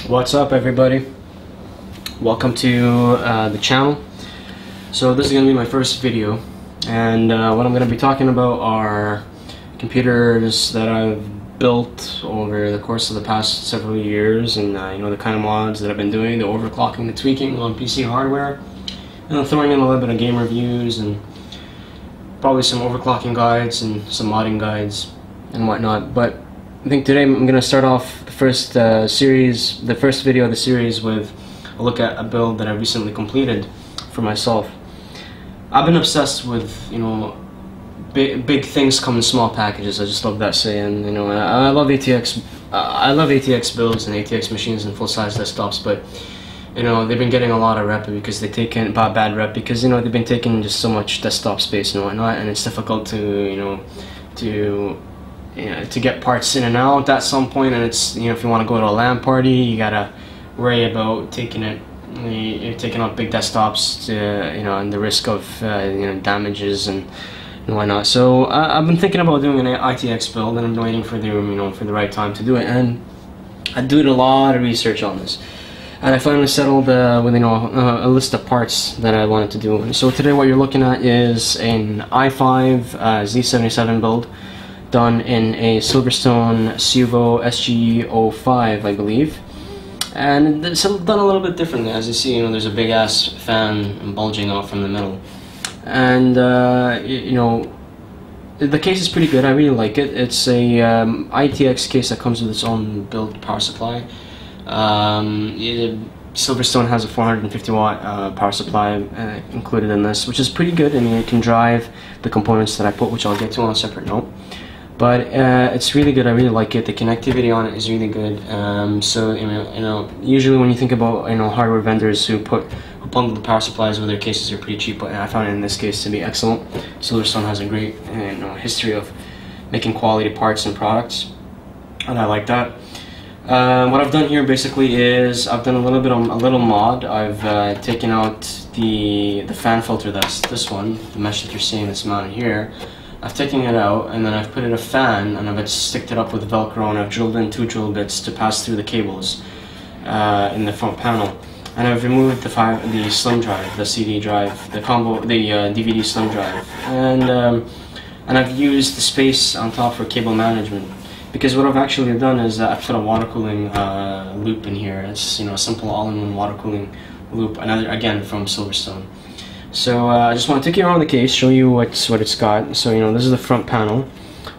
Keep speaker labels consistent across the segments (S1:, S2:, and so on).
S1: What's up, everybody? Welcome to the channel. So this is going to be my first video, and what I'm going to be talking about are computers that I've built over the course of the past several years, and you know, the kind of mods that I've been doing, the overclocking, the tweaking on PC hardware, and I'm throwing in a little bit of game reviews and probably some overclocking guides and some modding guides and whatnot. But I think today I'm going to start off the first video of the series with a look at a build that I recently completed for myself. I've been obsessed with, you know, big things come in small packages. I just love that saying. You know, I love ATX. I love ATX builds and ATX machines and full-size desktops, but you know, they've been getting a lot of rep because they take in bad rep because, you know, they've been taking just so much desktop space and whatnot, and it's difficult to to get parts in and out at some point. And it's, you know, if you want to go to a LAN party, you gotta worry about you're taking out big desktops to, you know, and the risk of you know, damages and whatnot. So I've been thinking about doing an ITX build, and I'm waiting for the right time to do it. And I did a lot of research on this, and I finally settled with, you know, a list of parts that I wanted to do. So today what you're looking at is an i5 Z77 build done in a Silvertsone SG05, I believe. And it's done a little bit differently. As you see, you know, there's a big ass fan bulging off from the middle. And you know, the case is pretty good. I really like it. It's a ITX case that comes with its own built power supply. Silverstone has a 450 watt power supply included in this, which is pretty good. I mean, it can drive the components that I put, which I'll get to on a separate note. But it's really good. I really like it. The connectivity on it is really good. So you know, usually when you think about, you know, hardware vendors who bundle the power supplies with their cases are pretty cheap, but I found it in this case to be excellent. Silverstone has a great, you know, history of making quality parts and products, and I like that. What I've done here basically is I've done a little mod. I've taken out the fan filter, that's this one, the mesh that you're seeing that's mounted here. I've taken it out, and then I've put in a fan, and I've sticked it up with Velcro, and I've drilled in 2 drill bits to pass through the cables in the front panel. And I've removed the slim drive, the CD drive, the DVD slim drive, and I've used the space on top for cable management. Because what I've actually done is I've put a water cooling loop in here. It's, you know, a simple all-in-one water cooling loop, again from Silverstone. So I just want to take you around the case, show you what it's got. So, you know, this is the front panel.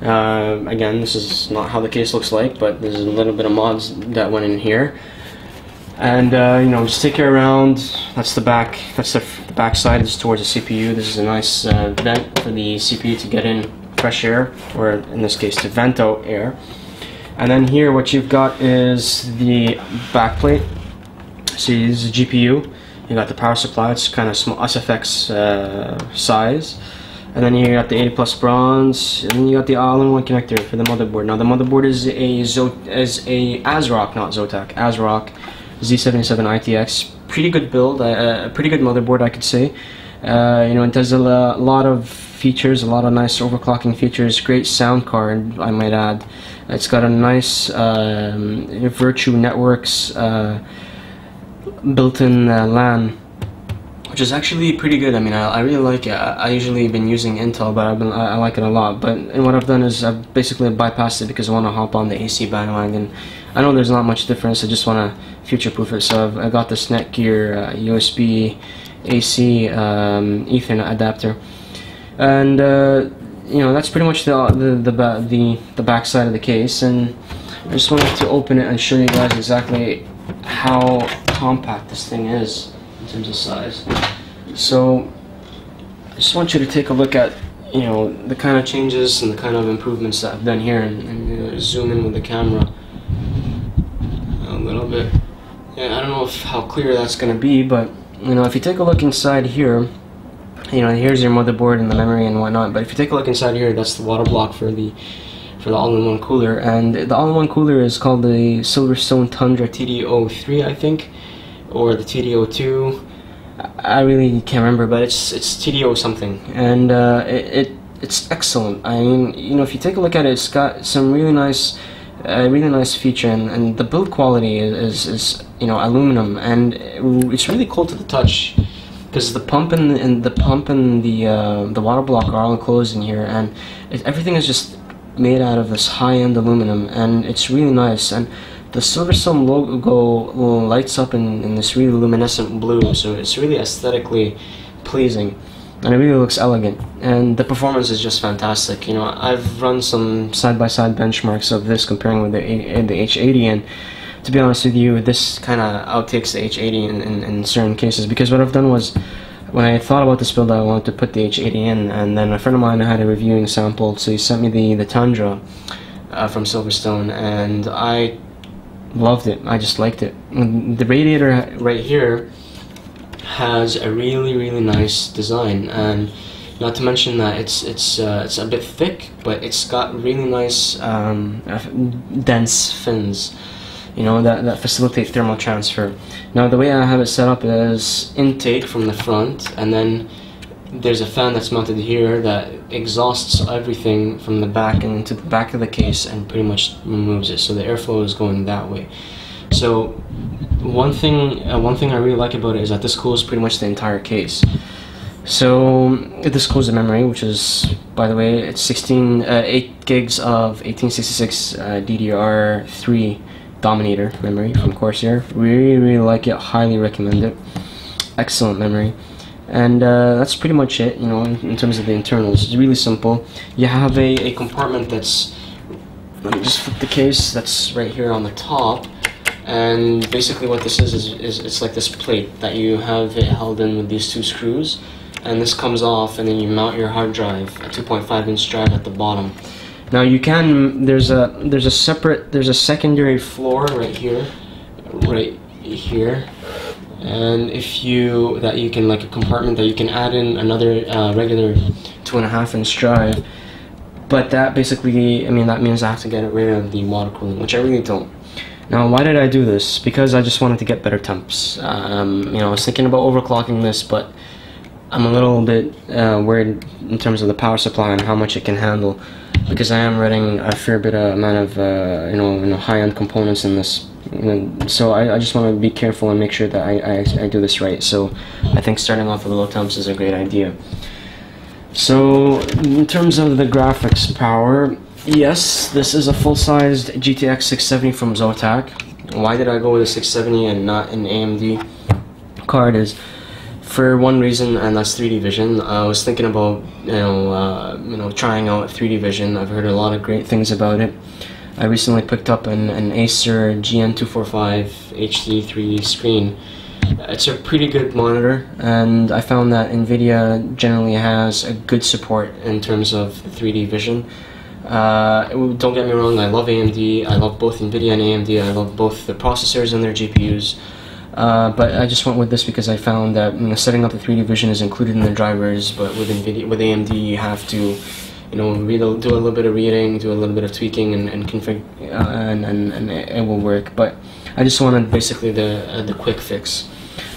S1: Again, this is not how the case looks like, but there's a little bit of mods that went in here. And you know, just take you around. That's the back. That's the back side. This is towards the CPU. This is a nice vent for the CPU to get in fresh air, or in this case to vent out air. And then here what you've got is the back plate. See, this is a GPU. You got the power supply. It's kind of small, SFX size. And then you got the 80 plus bronze, and then you got the all-in-one connector for the motherboard. Now the motherboard is a Asrock, not Zotac, Asrock Z77 ITX. Pretty good build, a pretty good motherboard, I could say. You know, it does a lot of features, a lot of nice overclocking features. Great sound card, I might add. It's got a nice Virtue Networks built-in LAN, which is actually pretty good. I mean, I really like it. I usually been using Intel, but I like it a lot. And what I've done is I've basically bypassed it because I want to hop on the AC bandwagon. I know there's not much difference. I just want to future-proof it. So I got this Netgear USB AC Ethernet adapter, and you know, that's pretty much the back side of the case. And I just wanted to open it and show you guys exactly how compact this thing is in terms of size. So I just want you to take a look at, you know, the kind of changes and the kind of improvements that I've done here, and you know, zoom in with the camera a little bit. Yeah, I don't know how clear that's going to be, but you know, if you take a look inside here, you know, here's your motherboard and the memory and whatnot. But if you take a look inside here, that's the water block for the all-in-one cooler, and the all-in-one cooler is called the Silvertsone Tundra TD03, I think, or the TD02. I really can't remember, but it's TDO something, and it's excellent. I mean, you know, if you take a look at it, it's got some really nice a really nice feature, and the build quality is you know, aluminum, and it's really cool to the touch, because the pump and the water block are all enclosed in here, and everything is just made out of this high-end aluminum, and it's really nice. And the Silvertsone logo lights up in this really luminescent blue, so it's really aesthetically pleasing, and it really looks elegant, and the performance is just fantastic. You know, I've run some side-by-side benchmarks of this comparing with the H80, and to be honest with you, this kind of outtakes the H80 in certain cases, because what I've done was, when I thought about this build, I wanted to put the H80 in, and then a friend of mine had a reviewing sample, so he sent me the Tundra from Silverstone, and I loved it. I just liked it. And the radiator right here has a really nice design, and not to mention that it's a bit thick, but it's got really nice dense fins, you know, that facilitate thermal transfer. Now the way I have it set up is intake from the front, and then there's a fan that's mounted here that exhausts everything from the back and into the back of the case and pretty much removes it, so the airflow is going that way. So one thing I really like about it is that this cools pretty much the entire case. So this cools the memory, which is, by the way, it's 8 gigs of 1866 DDR3 Dominator memory from Corsair. Really like it, highly recommend it. Excellent memory. And that's pretty much it, you know, in terms of the internals. It's really simple. You have a compartment that's, let me just flip the case, that's right here on the top, and basically what this is it's like this plate that you have it held in with these 2 screws, and this comes off, and then you mount your hard drive, a 2.5-inch drive at the bottom. Now you can, there's a secondary floor right here, and that you can, like a compartment that you can add in another regular 2.5-inch drive, but that basically, I mean, that means I have to get rid of the water cooling, which I really don't. Now, why did I do this? Because I just wanted to get better temps. You know, I was thinking about overclocking this, but I'm a little bit worried in terms of the power supply and how much it can handle, because I am running a fair bit amount of you know, high-end components in this. So I just want to be careful and make sure that I do this right. So I think starting off with low temps is a great idea. So in terms of the graphics power, yes, this is a full-sized GTX 670 from Zotac. Why did I go with a 670 and not an AMD card? Is for one reason, and that's 3D vision. I was thinking about you know, trying out 3D vision. I've heard a lot of great things about it. I recently picked up an Acer GN245 HD 3D screen. It's a pretty good monitor, and I found that NVIDIA generally has a good support in terms of 3D vision. Don't get me wrong, I love AMD, I love both NVIDIA and AMD, I love both the processors and their GPUs, but I just went with this because I found that, you know, setting up the 3D vision is included in the drivers, but with AMD you have to, you know, do a little bit of reading, do a little bit of tweaking, and config, and it will work. But I just wanted basically the quick fix.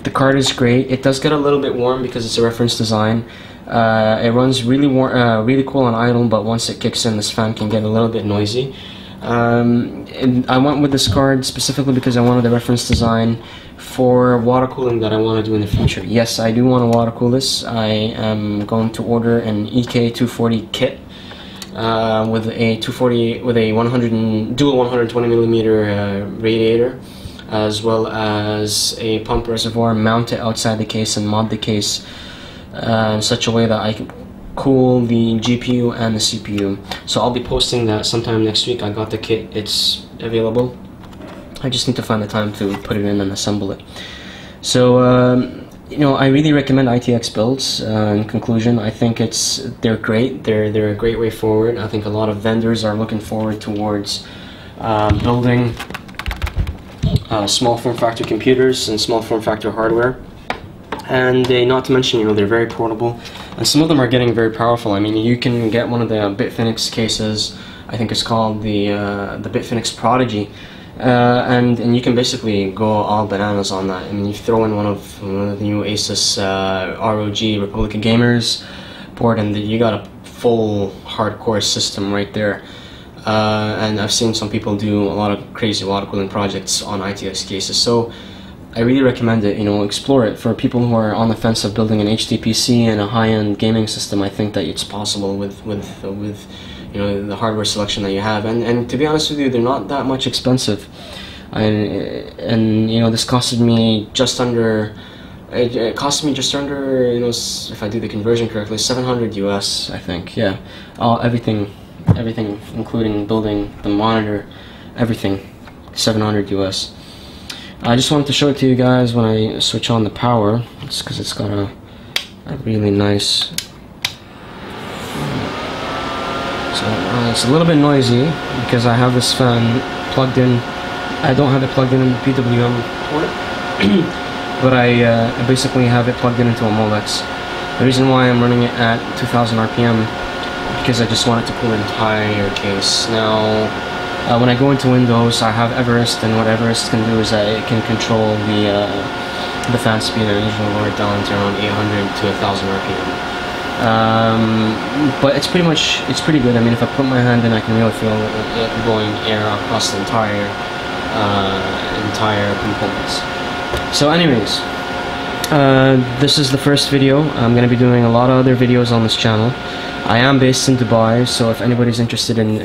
S1: The card is great. It does get a little bit warm because it's a reference design. It runs really really cool on idle, but once it kicks in, this fan can get a little bit noisy. And I went with this card specifically because I wanted the reference design for water cooling that I want to do in the future. Yes, I do want to water cool this. I am going to order an EK240 kit with a 240 with a dual 120mm radiator, as well as a pump reservoir, mount it outside the case and mod the case in such a way that I can cool the GPU and the CPU. So I'll be posting that sometime next week. I got the kit, it's available. I just need to find the time to put it in and assemble it. So you know, I really recommend ITX builds. In conclusion, I think they're great. They're a great way forward. I think a lot of vendors are looking forward towards building small form factor computers and small form factor hardware. And not to mention, you know, they're very portable, and some of them are getting very powerful. I mean, you can get one of the Bitfinex cases. I think it's called the Bitfinex Prodigy, and you can basically go all bananas on that. I mean, you throw in one of the new Asus ROG Republic of Gamers board, and you got a full hardcore system right there. and I've seen some people do a lot of crazy water cooling projects on ITX cases. So I really recommend it. You know, explore it. For people who are on the fence of building an HDPC and a high-end gaming system, I think that it's possible with you know, the hardware selection that you have. And to be honest with you, they're not that much expensive. And you know, this costed me just under. It cost me just under, you know, if I do the conversion correctly, 700 US, I think. Yeah, everything, including building the monitor, everything, 700 US. I just wanted to show it to you guys when I switch on the power. It's because it's got a really nice. So it's a little bit noisy because I have this fan plugged in. I don't have it plugged in the PWM port, but I basically have it plugged in into a Molex. The reason why I'm running it at 2000 RPM because I just want it to cool the entire case. Now, when I go into Windows, I have Everest, and what Everest can do is that it can control the fan speed, and I usually lower it down to around 800 to 1000 RPM. But it's pretty good. I mean, if I put my hand in, I can really feel it blowing air across the entire components. So anyways, this is the first video. I'm going to be doing a lot of other videos on this channel. I am based in Dubai, so if anybody's interested in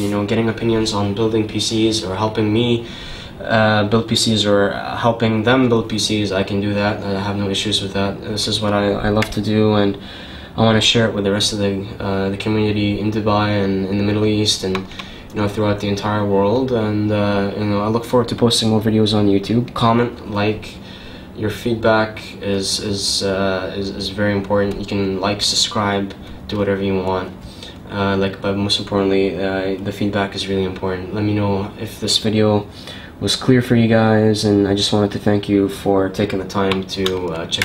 S1: you know, getting opinions on building PCs or helping me build PCs or helping them build PCs, I can do that. I have no issues with that. This is what I love to do, and I want to share it with the rest of the community in Dubai and in the Middle East, and you know, throughout the entire world. And you know, I look forward to posting more videos on YouTube. Comment, like. Your feedback is very important. You can like, subscribe, do whatever you want. But most importantly, the feedback is really important. Let me know if this video was clear for you guys, and I just wanted to thank you for taking the time to check